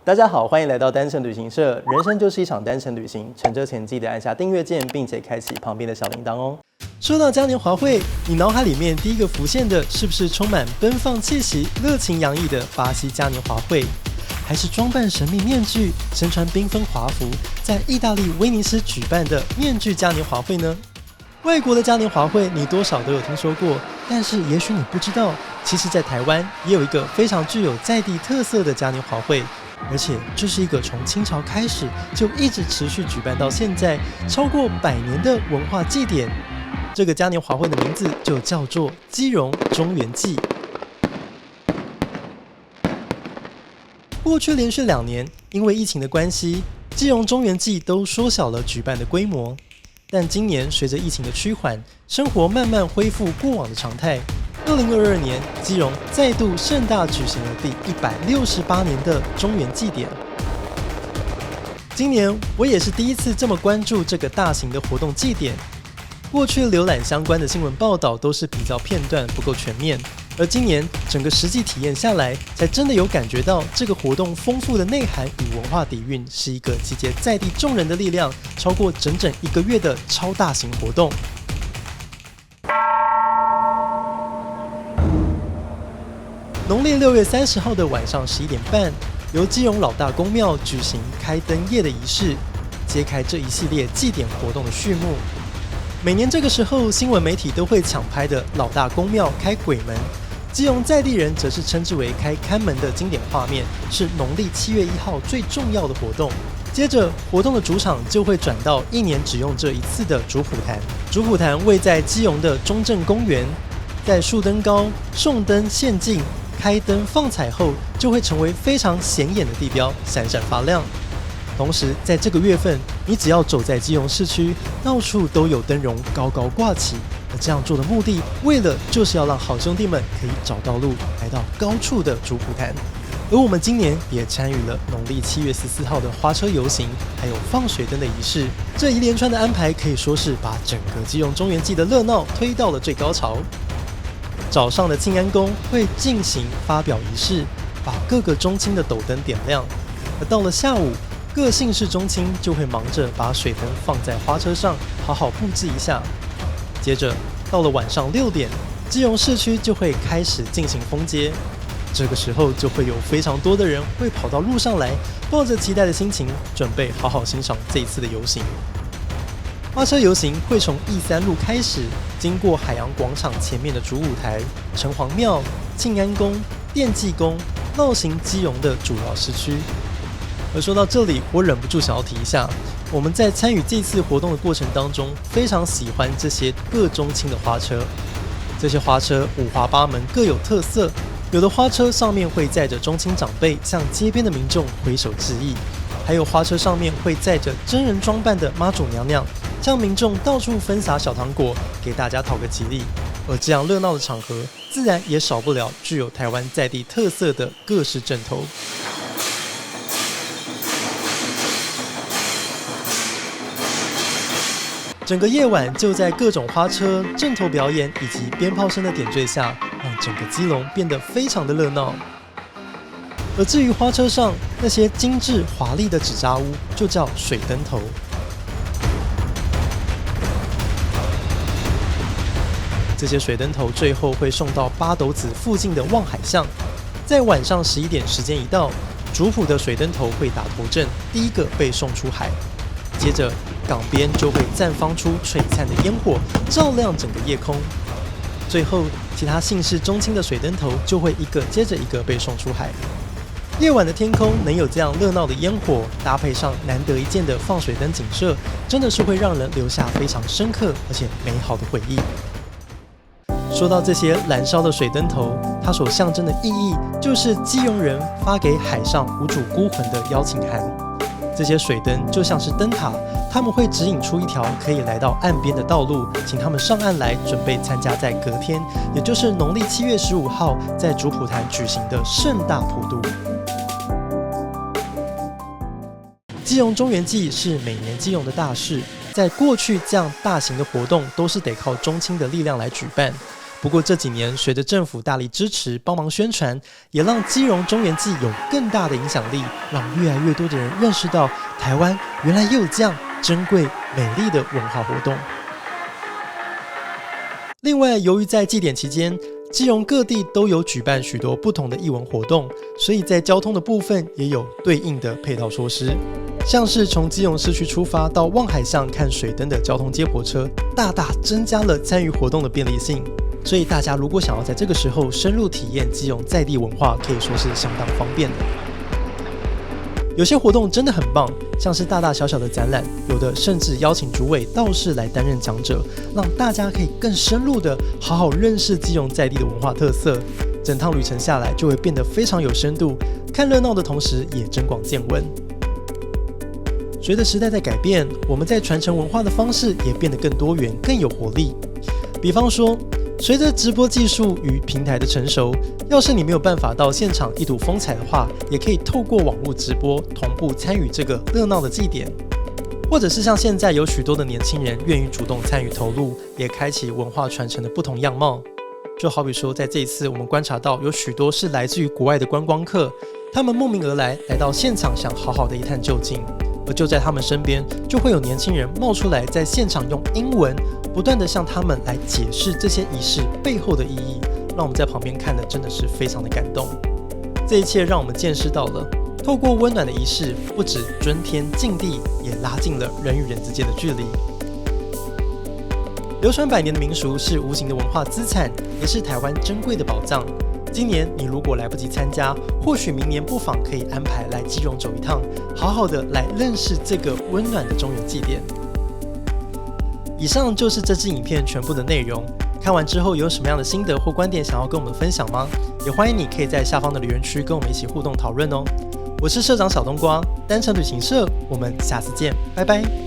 大家好，欢迎来到单程旅行社。人生就是一场单程旅行，乘车前记得按下订阅键，并且开启旁边的小铃铛哦。说到嘉年华会，你脑海里面第一个浮现的是不是充满奔放气息、热情洋溢的巴西嘉年华会，还是装扮神秘面具、身穿缤纷华服，在意大利威尼斯举办的面具嘉年华会呢？外国的嘉年华会你多少都有听说过，但是也许你不知道，其实在台湾也有一个非常具有在地特色的嘉年华会。而且这是一个从清朝开始就一直持续举办到现在超过100年的文化祭典。这个嘉年华会的名字就叫做基隆中元祭。过去连续2年，因为疫情的关系，基隆中元祭都缩小了举办的规模。但今年随着疫情的趋缓，生活慢慢恢复过往的常态。2022年，基隆再度盛大举行了第168年的中元祭典。今年我也是第一次这么关注这个大型的活动祭典。过去浏览相关的新闻报道都是比较片段，不够全面。而今年整个实际体验下来，才真的有感觉到这个活动丰富的内涵与文化底蕴，是一个集结在地众人的力量，超过整整1个月的超大型活动。农历6月30号的晚上11点半，由基隆老大公庙举行开灯夜的仪式，揭开这一系列祭典活动的序幕。每年这个时候，新闻媒体都会抢拍的老大公庙开鬼门，基隆在地人则是称之为开看门的经典画面，是农历7月1号最重要的活动。接着，活动的主场就会转到1年只用这一次的主普坛。主普坛位在基隆的中正公园，在树灯高、送灯献祭、开灯放彩后，就会成为非常显眼的地标，闪闪发亮。同时，在这个月份，你只要走在基隆市区，到处都有灯笼高高挂起。而这样做的目的，为了就是要让好兄弟们可以找到路，来到高处的主普坛。而我们今年也参与了农历7月14号的花车游行，还有放水灯的仪式。这一连串的安排可以说是把整个基隆中元祭的热闹推到了最高潮。早上的庆安宫会进行发表仪式，把各个中青的斗灯点亮。而到了下午，各姓氏中青就会忙着把水灯放在花车上，好好布置一下。接着到了晚上6点，基隆市区就会开始进行封街。这个时候就会有非常多的人会跑到路上来，抱着期待的心情，准备好好欣赏这一次的游行。花车游行会从义3路开始，经过海洋广场前面的主舞台、城隍庙、庆安宫、奠济宫，绕行基隆的主要市区。而说到这里，我忍不住想要提一下，我们在参与这次活动的过程当中，非常喜欢这些各中青的花车。这些花车五花八门，各有特色。有的花车上面会载着中青长辈向街边的民众挥手致意，还有花车上面会载着真人装扮的妈祖娘娘，向民众到处分撒小糖果，给大家讨个吉利。而这样热闹的场合，自然也少不了具有台湾在地特色的各式阵头。整个夜晚就在各种花车、阵头表演以及鞭炮声的点缀下，让整个基隆变得非常的热闹。而至于花车上那些精致华丽的纸扎屋，就叫水灯头。这些水灯头最后会送到八斗子附近的望海巷，在晚上11点时间一到，主普的水灯头会打头阵，第一个被送出海。接着，港边就会绽放出璀璨的烟火，照亮整个夜空。最后，其他姓氏中青的水灯头就会一个接着一个被送出海。夜晚的天空能有这样热闹的烟火，搭配上难得一见的放水灯景色，真的是会让人留下非常深刻而且美好的回忆。说到这些燃烧的水灯头，它所象征的意义，就是基隆人发给海上无主孤魂的邀请函。这些水灯就像是灯塔，他们会指引出一条可以来到岸边的道路，请他们上岸来，准备参加在隔天，也就是农历7月15号在主普坛举行的盛大普渡。基隆中元祭是每年基隆的大事，在过去这样大型的活动都是得靠中青的力量来举办。不过这几年随着政府大力支持帮忙宣传，也让基隆中元祭有更大的影响力，让越来越多的人认识到台湾原来也有这样珍贵美丽的文化活动。另外，由于在祭典期间基隆各地都有举办许多不同的艺文活动，所以在交通的部分也有对应的配套措施，像是从基隆市区出发到望海巷看水灯的交通接驳车，大大增加了参与活动的便利性。所以大家如果想要在这个时候深入体验基隆在地文化，可以说是相当方便的。有些活动真的很棒，像是大大小小的展览，有的甚至邀请主委道士来担任讲者，让大家可以更深入的好好认识基隆在地的文化特色。整趟旅程下来就会变得非常有深度，看热闹的同时也增广见闻。随着时代在改变，我们在传承文化的方式也变得更多元、更有活力。比方说，随着直播技术与平台的成熟，要是你没有办法到现场一睹风采的话，也可以透过网络直播同步参与这个热闹的祭典。或者是像现在有许多的年轻人愿意主动参与投入，也开启文化传承的不同样貌。就好比说，在这一次我们观察到有许多是来自于国外的观光客，他们慕名而来，来到现场想好好的一探究竟。而就在他们身边，就会有年轻人冒出来，在现场用英文不断的向他们来解释这些仪式背后的意义，让我们在旁边看的真的是非常的感动。这一切让我们见识到了，透过温暖的仪式，不止尊天敬地，也拉近了人与人之间的距离。流传百年的民俗是无形的文化资产，也是台湾珍贵的宝藏。今年你如果来不及参加，或许明年不妨可以安排来基隆走一趟，好好的来认识这个温暖的中元祭典。以上就是这支影片全部的内容。看完之后有什么样的心得或观点想要跟我们分享吗？也欢迎你可以在下方的留言区跟我们一起互动讨论哦。我是社长小冬瓜，单程旅行社，我们下次见，拜拜。